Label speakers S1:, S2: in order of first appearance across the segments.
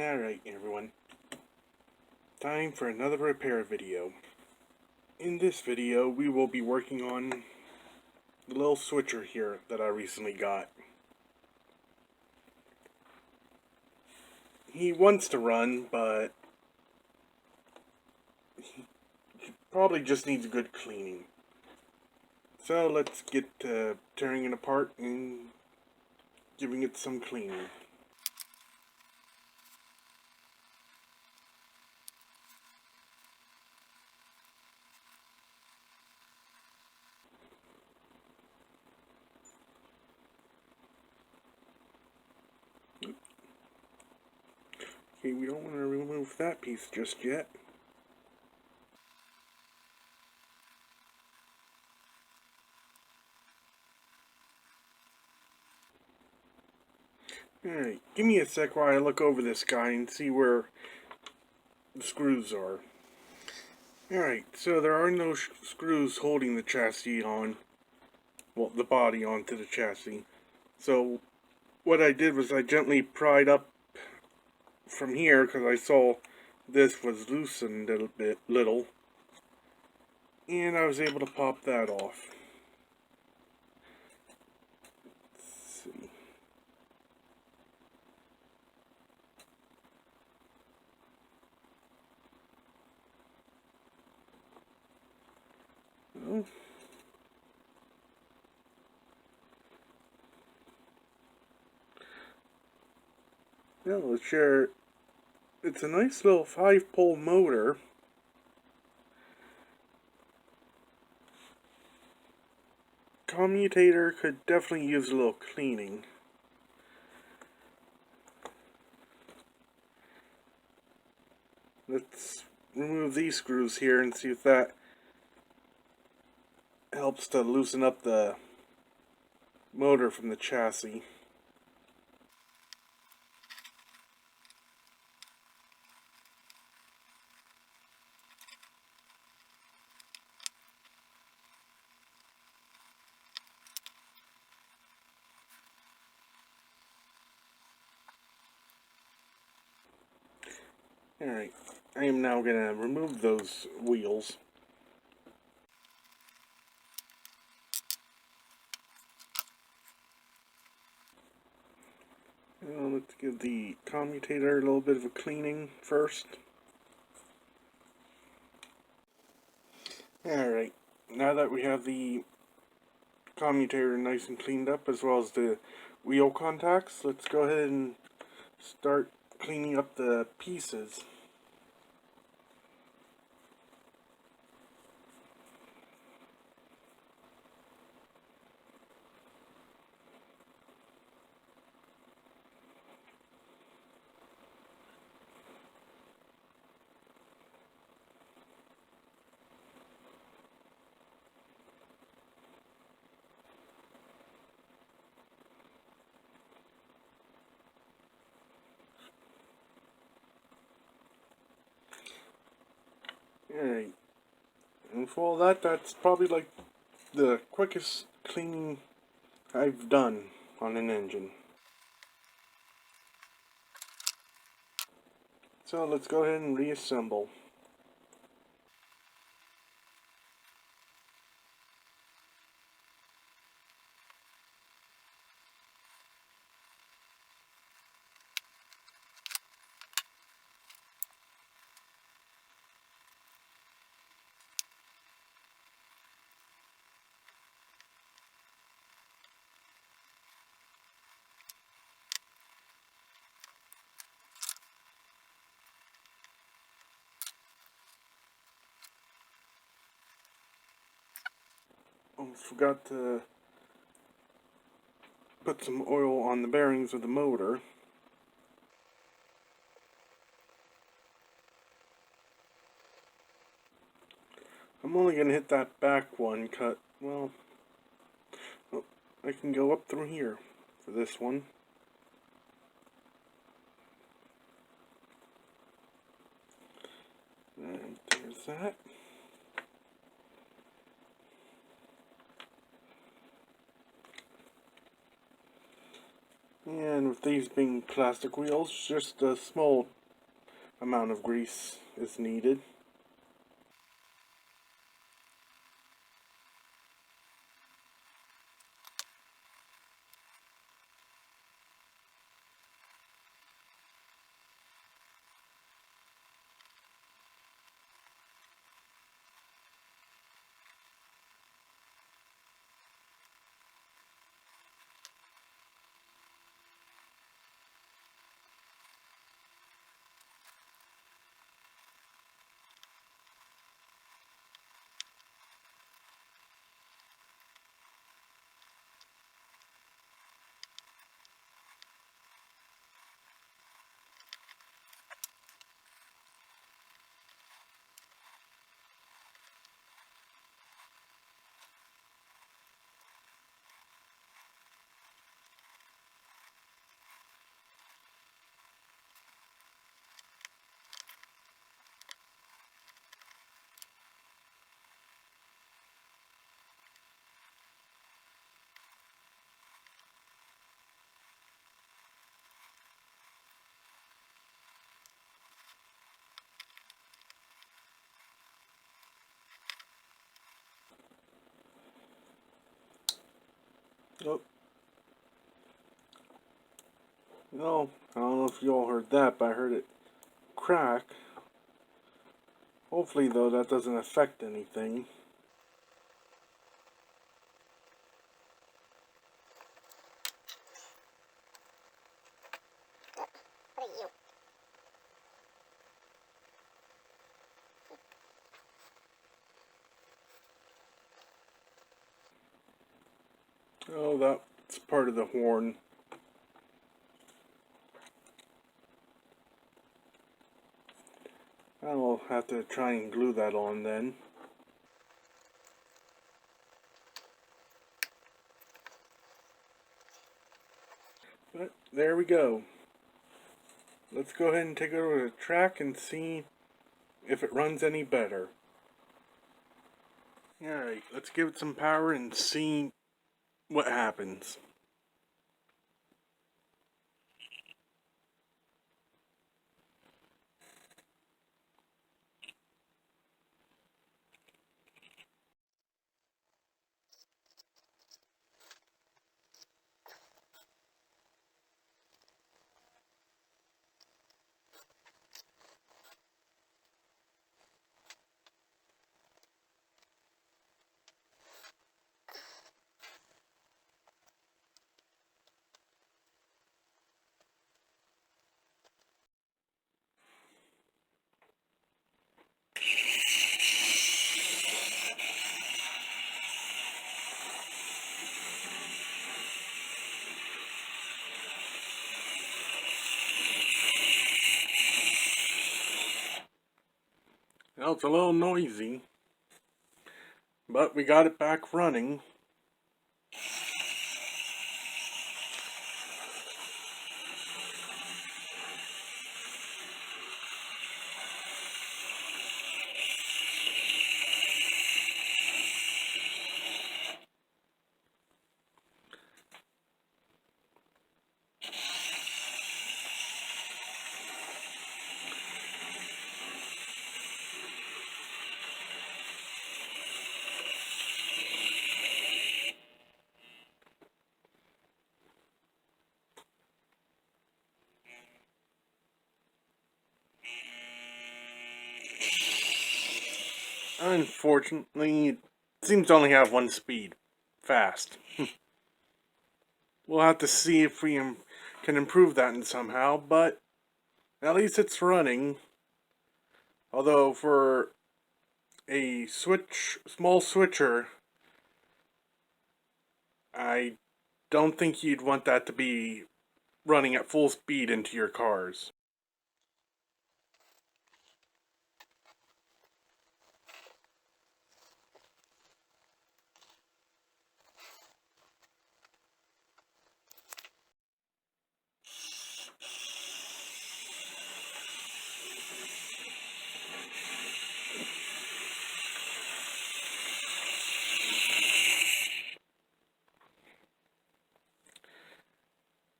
S1: Alright everyone, time for another repair video. In this video we will be working on the little switcher here that I recently got. He wants to run, but he probably just needs a good cleaning. So let's get to tearing it apart and giving it some cleaning. Okay, we don't want to remove that piece just yet. Alright, give me a sec while I look over this guy and see where the screws are. Alright, so there are no screws holding the chassis on, well, the body onto the chassis. So what I did was I gently pried up from here because I saw this was loosened a little, and I was able to pop that off. Let's see. Well, let's share. It's a nice little 5-pole motor. Commutator could definitely use a little cleaning. Let's remove these screws here and see if that helps to loosen up the motor from the chassis. Alright, I am now going to remove those wheels. Let's give the commutator a little bit of a cleaning first. Alright, now that we have the commutator nice and cleaned up, as well as the wheel contacts, let's go ahead and start cleaning up the pieces. Alright, and for all that, that's probably like the quickest cleaning I've done on an engine. So let's go ahead and reassemble. Almost forgot to put some oil on the bearings of the motor. I'm only going to hit that back one cut. Well, I can go up through here for this one. And there's that. And with these being plastic wheels, just a small amount of grease is needed. Oh, no, I don't know if you all heard that, but I heard it crack. Hopefully, though, that doesn't affect anything. Oh, that's part of the horn. I'll have to try and glue that on then. But there we go. Let's go ahead and take it over to the track and see if it runs any better. Alright, let's give it some power and see what happens. Well, it's a little noisy, but we got it back running. Unfortunately, it seems to only have one speed. Fast. We'll have to see if we can improve that in somehow, but at least it's running. Although for a small switcher, I don't think you'd want that to be running at full speed into your cars.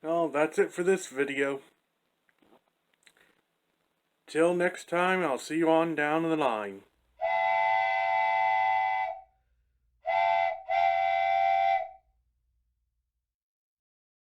S1: Well, that's it for this video. Till next time, I'll see you on down the line.